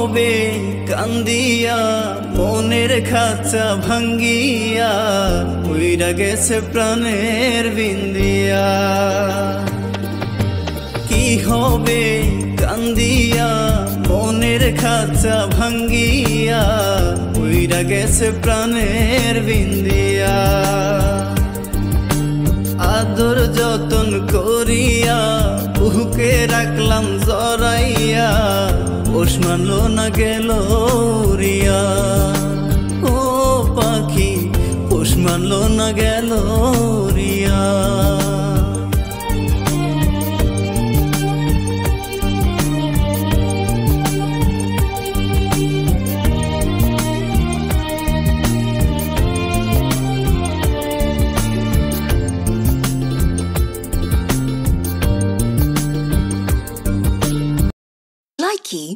হবে কান্দিয়া মনের খাঁচা ভাঙ্গিয়া উইরা গেছে প্রাণের বিন্দিয়া কি হবে কান্দিয়া মনের খাঁচা ভাঙ্গিয়া উইরা গেছে প্রাণের বিন্দিয়া আদর যতন করিয়া বুকে রাখলাম জড়াইয়া পোষ মানলো না গেল উড়িয়া ও পাখি পোষ মানলো না গেল উড়িয়া Likey